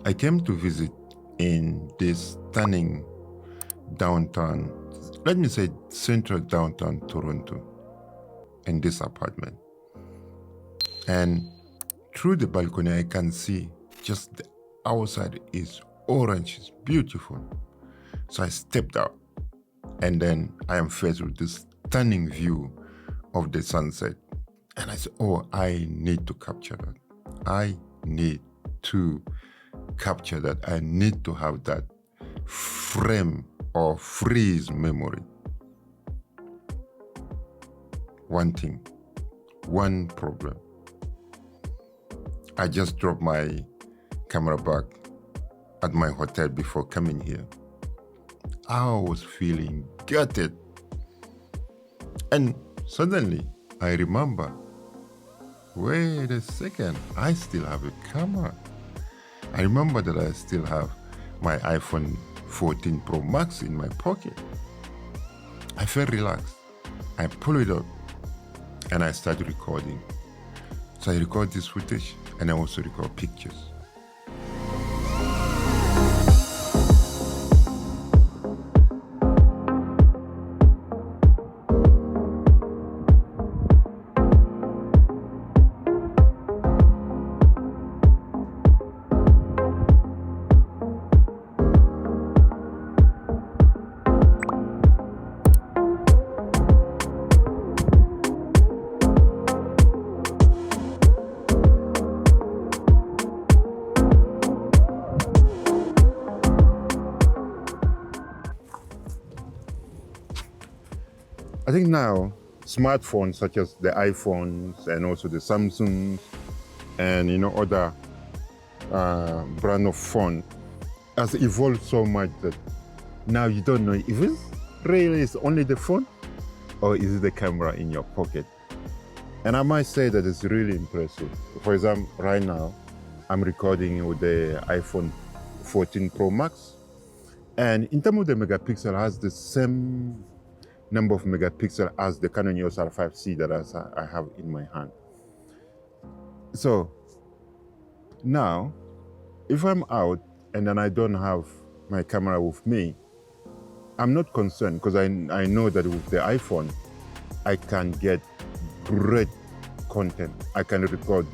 I came to visit in this stunning downtown, let me say central downtown Toronto, in this apartment. And through the balcony, I can see just the outside is orange, it's beautiful. So I stepped out, and then I am faced with this stunning view of the sunset. And I said, oh, I need to capture that. I need to capture that. I need to have that frame or freeze memory. One thing, one problem. I just dropped my camera back at my hotel before coming here. I was feeling gutted. And suddenly I remember, wait a second, I still have a camera. I remember that I still have my iPhone 14 Pro Max in my pocket. I felt relaxed. I pull it up and I started recording. So I record this footage and I also record pictures. I think now smartphones such as the iPhones and also the Samsungs and other brand of phone has evolved so much that now you don't know if it's really is only the phone or is it the camera in your pocket. And I might say that it's really impressive. For example, right now I'm recording with the iPhone 14 Pro Max, and in terms of the megapixel, it has the same number of megapixels as the Canon EOS R5C that I have in my hand. So now, if I'm out and then I don't have my camera with me, I'm not concerned because I know that with the iPhone, I can get great content. I can record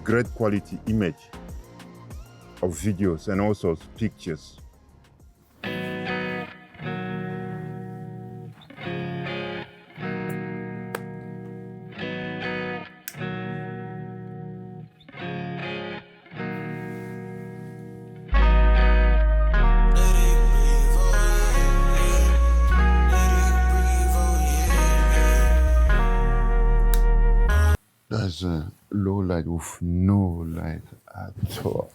great quality image of videos and also pictures. There's a low light with no light at all.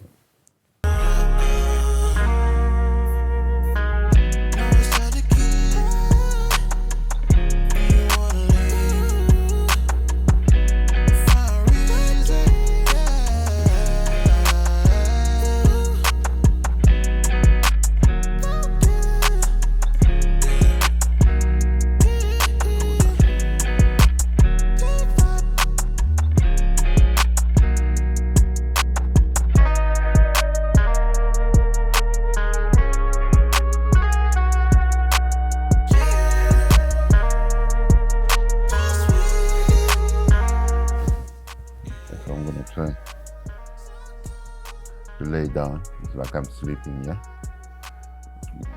To lay down, it's like I'm sleeping, yeah?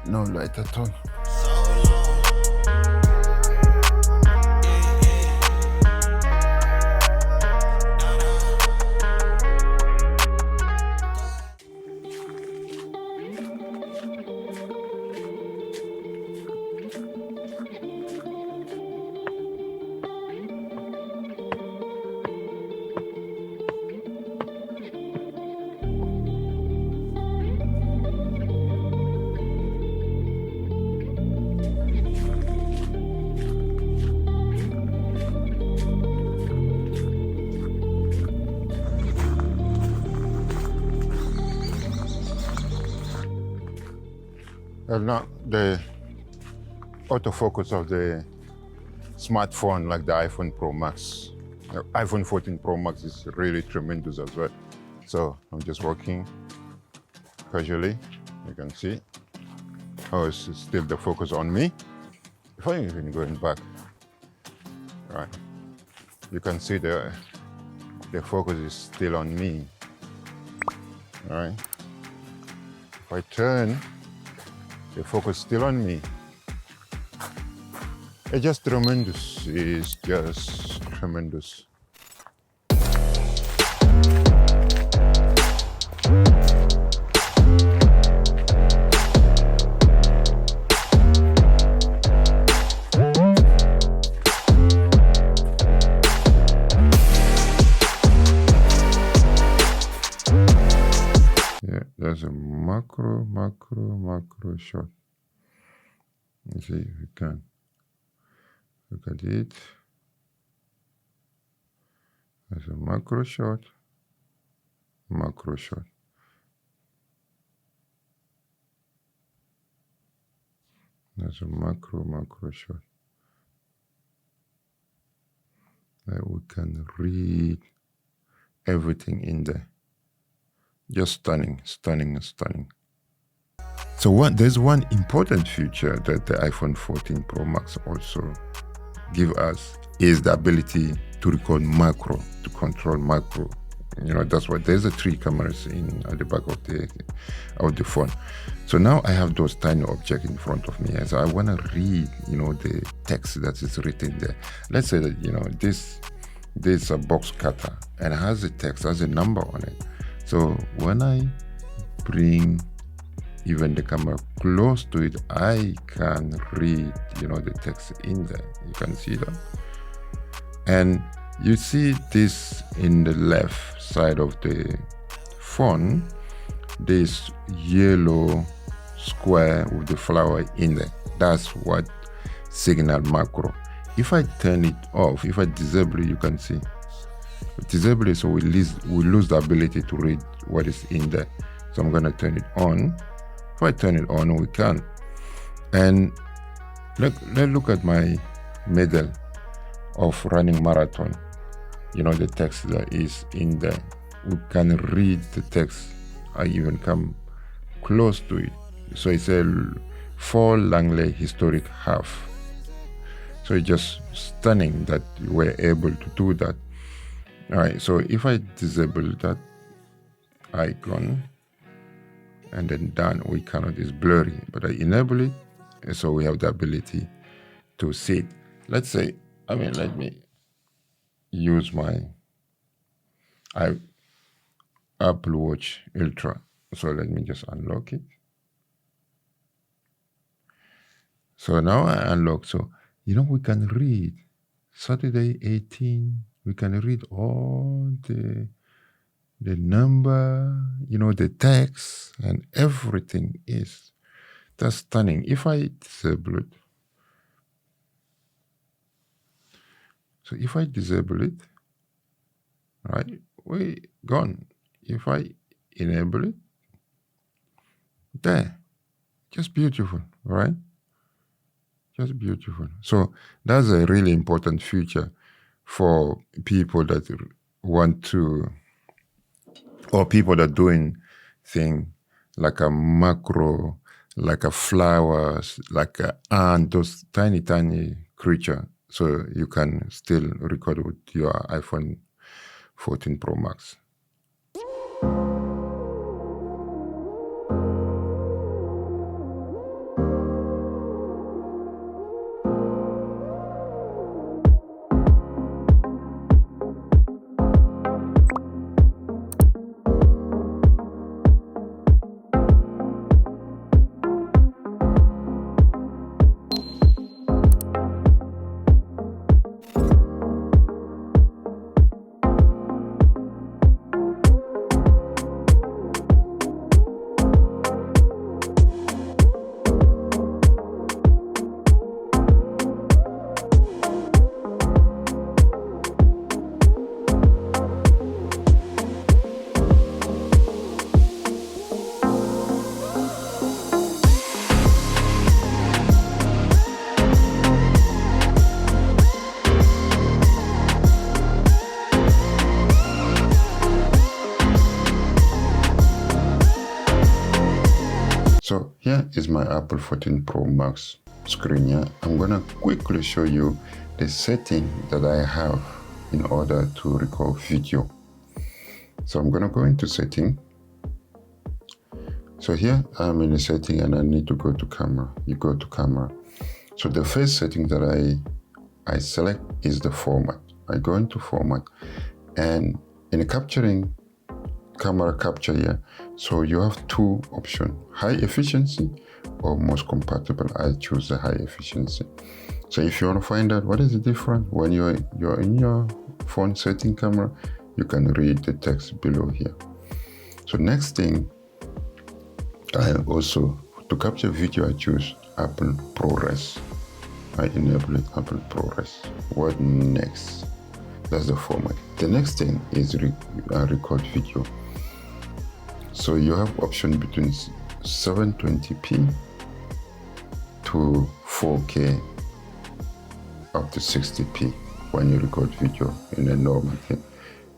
No light at all. Well, now the autofocus of the smartphone like the iPhone Pro Max, the iPhone 14 Pro Max is really tremendous as well. So I'm just working casually. You can see how it's still the focus on me. Before even going back, right? You can see the focus is still on me. All right. If I turn, the focus still on me. It's just tremendous. It's just tremendous. There's a macro shot. Let's see if we can look at it. There's a macro shot. There's a macro shot. That we can read everything in there. Just stunning. So there's one important feature that the iPhone 14 Pro Max also give us is the ability to record macro, to control macro. You know, that's why there's a 3 cameras at the back of the phone. So now I have those tiny objects in front of me, and so I want to read, you know, the text that is written there. Let's say that, you know, this is a box cutter and it has a text, has a number on it. So when I bring even the camera close to it, I can read, you know, the text in there. You can see that. And you see this in the left side of the phone, this yellow square with the flower in there. That's what signal macro. If I turn it off, if I disable it, you can see. Disable it, so we lose the ability to read what is in there. So I'm gonna turn it on. If I turn it on, we can. And let's look at my middle of running marathon. You know, the text that is in there. We can read the text. I even come close to it. So it's a 4 Langley historic half. So it's just stunning that we're able to do that. All right, so if I disable that icon and then done, we cannot, it's blurry, but I enable it, and so we have the ability to see it. Let's say, let me use my Apple Watch Ultra. So let me just unlock it. So now I unlock, so, you know, we can read Saturday 18, we can read all the number, you know, the text and everything is, that's stunning. If I disable it, so if I disable it, right, we gone. If I enable it, there, just beautiful, right? Just beautiful. So that's a really important feature for people that want to, or people that are doing things like a macro, like a flowers, like a ant, those tiny creature. So you can still record with your iPhone 14 Pro Max. So here is my Apple 14 Pro Max screen here. I'm gonna quickly show you the setting that I have in order to record video. So I'm gonna go into setting. So here I'm in the setting and I need to go to camera. You go to camera. So the first setting that I select is the format. I go into format, and in capturing camera capture here, so you have two options: high efficiency or most compatible. I choose the high efficiency. So if you want to find out what is the difference when you're in your phone setting camera, you can read the text below here. So next thing, I also, to capture video, I choose Apple ProRes. I enable it, Apple ProRes. What next? That's the format. The next thing is record video. So you have option between 720p to 4K up to 60p when you record video in a normal thing.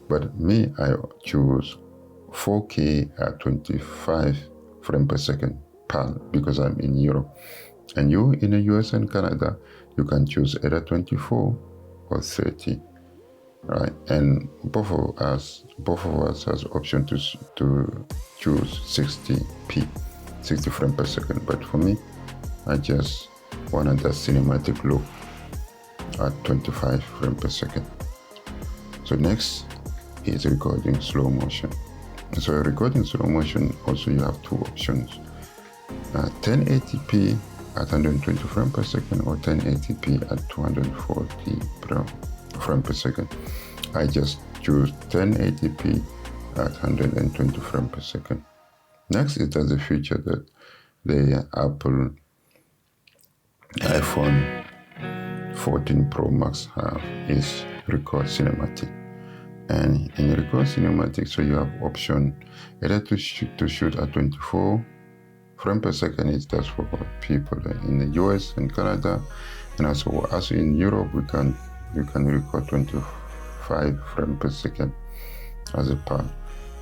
But me, I choose 4K at 25 frames per second PAL because I'm in Europe. And you in the US and Canada, you can choose either 24 or 30, right? And both of us has option to choose 60p, 60 frames per second. But for me, I just wanted that cinematic look at 25 frames per second. So next is recording slow motion. So recording slow motion, also you have two options: 1080p at 120 frames per second or 1080p at 240 frames per second. I just choose 1080p at 120 frames per second. Next is the feature that the Apple iPhone 14 Pro Max have, is record cinematic. And in record cinematic, so you have option either to shoot at 24 frames per second. Is that's for people in the US and Canada, and also in Europe you can record 25 frames per second as a PAL,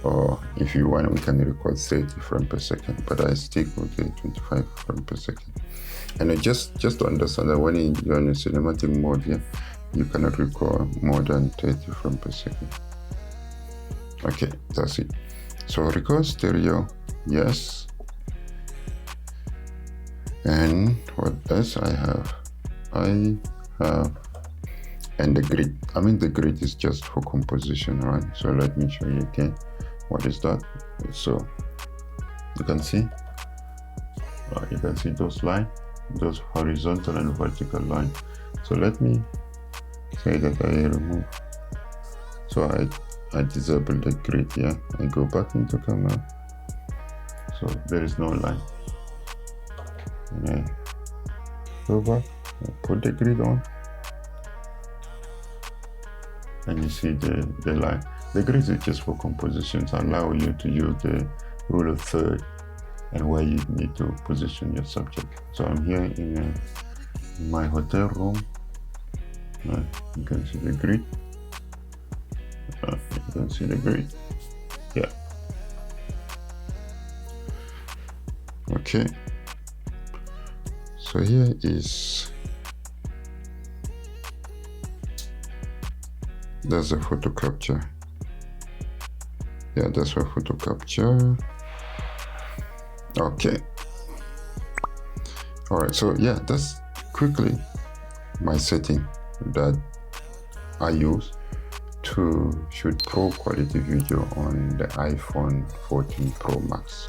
or if you want, we can record 30 frames per second. But I stick with the 25 frames per second. And just to understand that when you're in a cinematic mode here, you cannot record more than 30 frames per second. Okay, that's it. So record stereo, yes. And what else I have? And the grid. I mean, the grid is just for composition, right? So let me show you again. What is that? So you can see those lines, those horizontal and vertical lines. So let me say that I remove. So I disable the grid here. I go back into camera. So there is no line. And I go back, I put the grid on, and you see the line. The grid is just for compositions, allow you to use the rule of third and where you need to position your subject. So I'm here in my hotel room. You can see the grid. You can see the grid. Yeah. Okay. So here is, that's a photo capture. Yeah, that's a photo capture. Okay. All right. So yeah, that's quickly my setting that I use to shoot pro quality video on the iPhone 14 Pro Max.